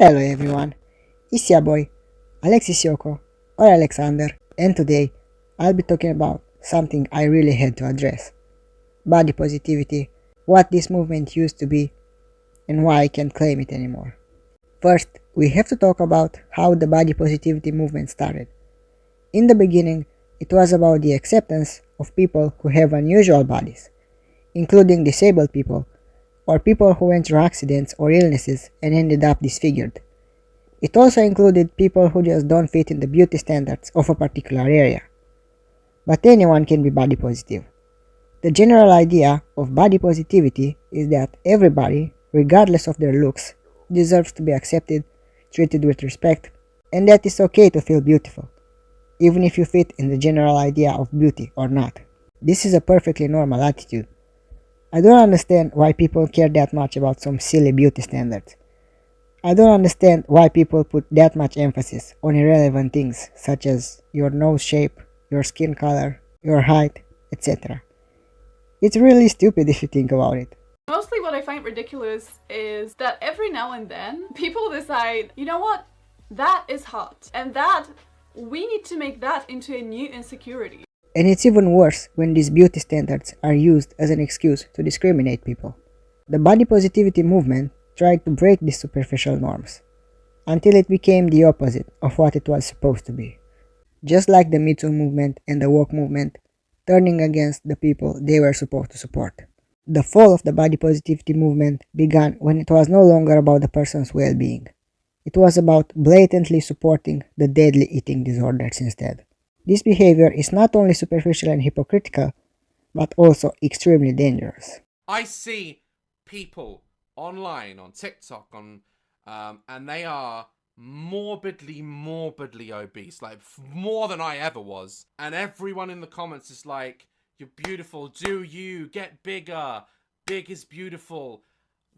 Hello everyone, it's your boy Alexis Yoko or Alexander, and today I'll be talking about something I really had to address: body positivity, what this movement used to be, and why I can't claim it anymore. First, we have to talk about how the body positivity movement started. In the beginning, it was about the acceptance of people who have unusual bodies, including disabled people or people who went through accidents or illnesses and ended up disfigured. It also included people who just don't fit in the beauty standards of a particular area. But anyone can be body positive. The general idea of body positivity is that everybody, regardless of their looks, deserves to be accepted, treated with respect, and that it's okay to feel beautiful, even if you fit in the general idea of beauty or not. This is a perfectly normal attitude. I don't understand why people care that much about some silly beauty standards. I don't understand why people put that much emphasis on irrelevant things such as your nose shape, your skin color, your height, etc. It's really stupid if you think about it. Mostly what I find ridiculous is that every now and then people decide, you know what, that is hot, and that we need to make that into a new insecurity. And it's even worse when these beauty standards are used as an excuse to discriminate people. The body positivity movement tried to break these superficial norms, until it became the opposite of what it was supposed to be. Just like the Me Too movement and the woke movement, turning against the people they were supposed to support. The fall of the body positivity movement began when it was no longer about the person's well-being. It was about blatantly supporting the deadly eating disorders instead. This behavior is not only superficial and hypocritical, but also extremely dangerous. I see people online on TikTok and they are morbidly obese, like more than I ever was. And everyone in the comments is like, "You're beautiful. Do you get bigger? Big is beautiful."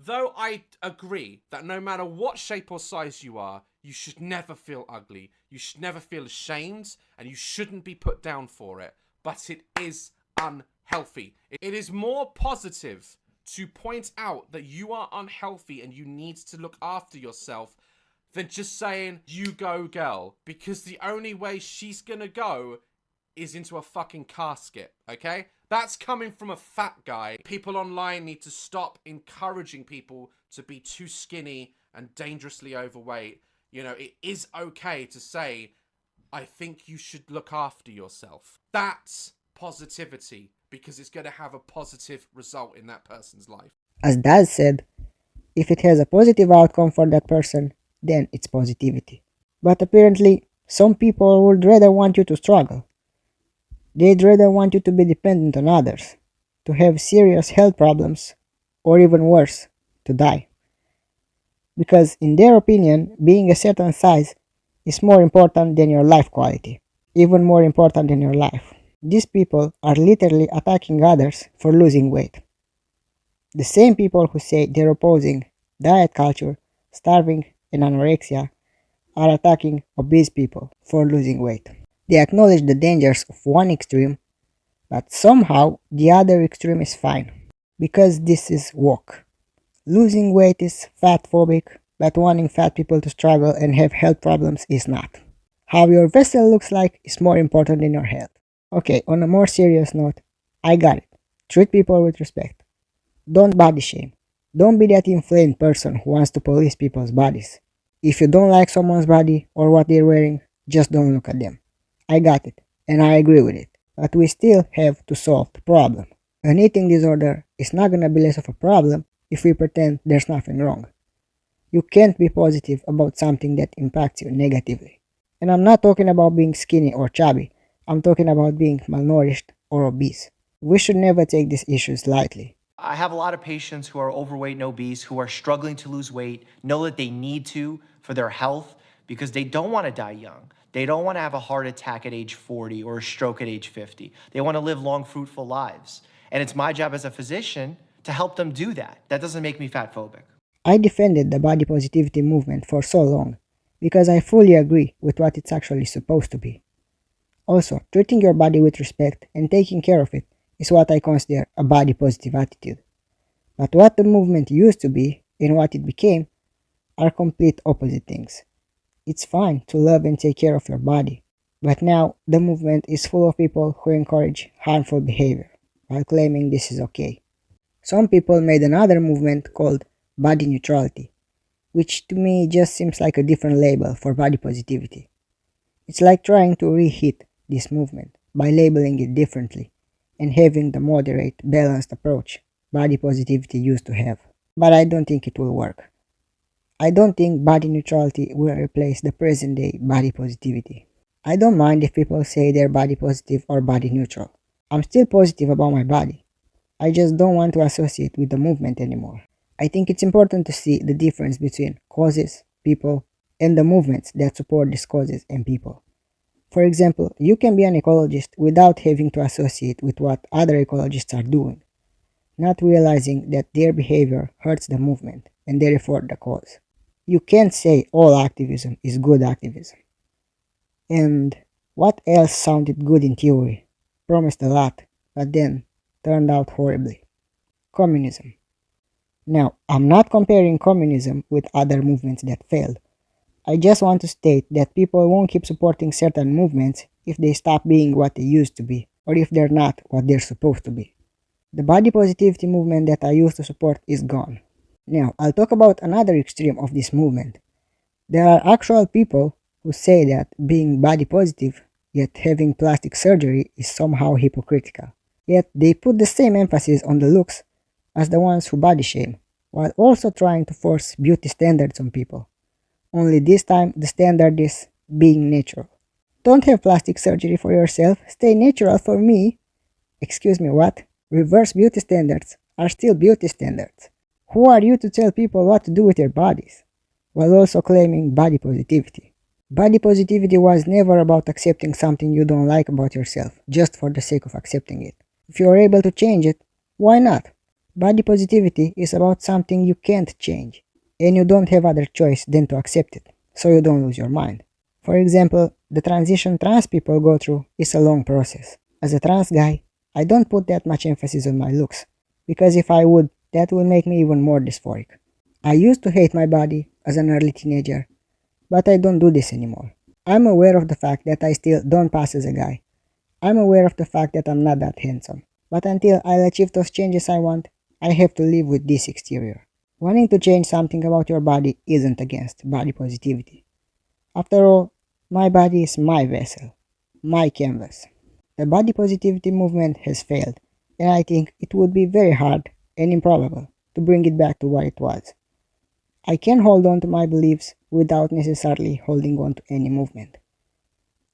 Though I agree that no matter what shape or size you are, you should never feel ugly. You should never feel ashamed, and you shouldn't be put down for it. But it is unhealthy. It is more positive to point out that you are unhealthy and you need to look after yourself than just saying, "You go, girl," because the only way she's gonna go is into a fucking casket, okay? That's coming from a fat guy. People online need to stop encouraging people to be too skinny and dangerously overweight. You know, it is okay to say, "I think you should look after yourself." That's positivity, because it's going to have a positive result in that person's life. As Daz said, if it has a positive outcome for that person, then it's positivity. But apparently, some people would rather want you to struggle. They'd rather want you to be dependent on others, to have serious health problems, or even worse, to die. Because in their opinion, being a certain size is more important than your life quality, even more important than your life. These people are literally attacking others for losing weight. The same people who say they're opposing diet culture, starving, and anorexia are attacking obese people for losing weight. They acknowledge the dangers of one extreme, but somehow the other extreme is fine, because this is woke. Losing weight is fatphobic, but wanting fat people to struggle and have health problems is not. How your vessel looks like is more important than your health. Okay, on a more serious note, I got it. Treat people with respect. Don't body shame. Don't be that inflamed person who wants to police people's bodies. If you don't like someone's body or what they're wearing, just don't look at them. I got it, and I agree with it. But we still have to solve the problem. An eating disorder is not gonna be less of a problem if we pretend there's nothing wrong. You can't be positive about something that impacts you negatively. And I'm not talking about being skinny or chubby. I'm talking about being malnourished or obese. We should never take these issues lightly. I have a lot of patients who are overweight and obese who are struggling to lose weight, know that they need to for their health because they don't want to die young. They don't want to have a heart attack at age 40 or a stroke at age 50. They want to live long, fruitful lives. And it's my job as a physician to help them do that. That doesn't make me fat phobic. I defended the body positivity movement for so long because I fully agree with what it's actually supposed to be. Also, treating your body with respect and taking care of it is what I consider a body positive attitude. But what the movement used to be and what it became are complete opposite things. It's fine to love and take care of your body, but now the movement is full of people who encourage harmful behavior while claiming this is okay. Some people made another movement called body neutrality, which to me just seems like a different label for body positivity. It's like trying to reheat this movement by labeling it differently and having the moderate, balanced approach body positivity used to have. But I don't think it will work. I don't think body neutrality will replace the present day body positivity. I don't mind if people say they're body positive or body neutral. I'm still positive about my body. I just don't want to associate with the movement anymore. I think it's important to see the difference between causes, people, and the movements that support these causes and people. For example, you can be an ecologist without having to associate with what other ecologists are doing, not realizing that their behavior hurts the movement and therefore the cause. You can't say all activism is good activism. And what else sounded good in theory, promised a lot, but then turned out horribly? Communism. Now, I'm not comparing communism with other movements that failed. I just want to state that people won't keep supporting certain movements if they stop being what they used to be, or if they're not what they're supposed to be. The body positivity movement that I used to support is gone. Now, I'll talk about another extreme of this movement. There are actual people who say that being body positive yet having plastic surgery is somehow hypocritical. Yet they put the same emphasis on the looks as the ones who body shame, while also trying to force beauty standards on people. Only this time the standard is being natural. Don't have plastic surgery for yourself, stay natural for me. Excuse me, what? Reverse beauty standards are still beauty standards. Who are you to tell people what to do with their bodies, while also claiming body positivity? Body positivity was never about accepting something you don't like about yourself, just for the sake of accepting it. If you are able to change it, why not? Body positivity is about something you can't change, and you don't have other choice than to accept it, so you don't lose your mind. For example, the transition trans people go through is a long process. As a trans guy, I don't put that much emphasis on my looks, because if I would, that would make me even more dysphoric. I used to hate my body as an early teenager, but I don't do this anymore. I'm aware of the fact that I still don't pass as a guy. I'm aware of the fact that I'm not that handsome. But until I'll achieve those changes I want, I have to live with this exterior. Wanting to change something about your body isn't against body positivity. After all, my body is my vessel, my canvas. The body positivity movement has failed, and I think it would be very hard and improbable to bring it back to what it was. I can hold on to my beliefs without necessarily holding on to any movement.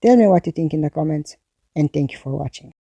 Tell me what you think in the comments, and thank you for watching.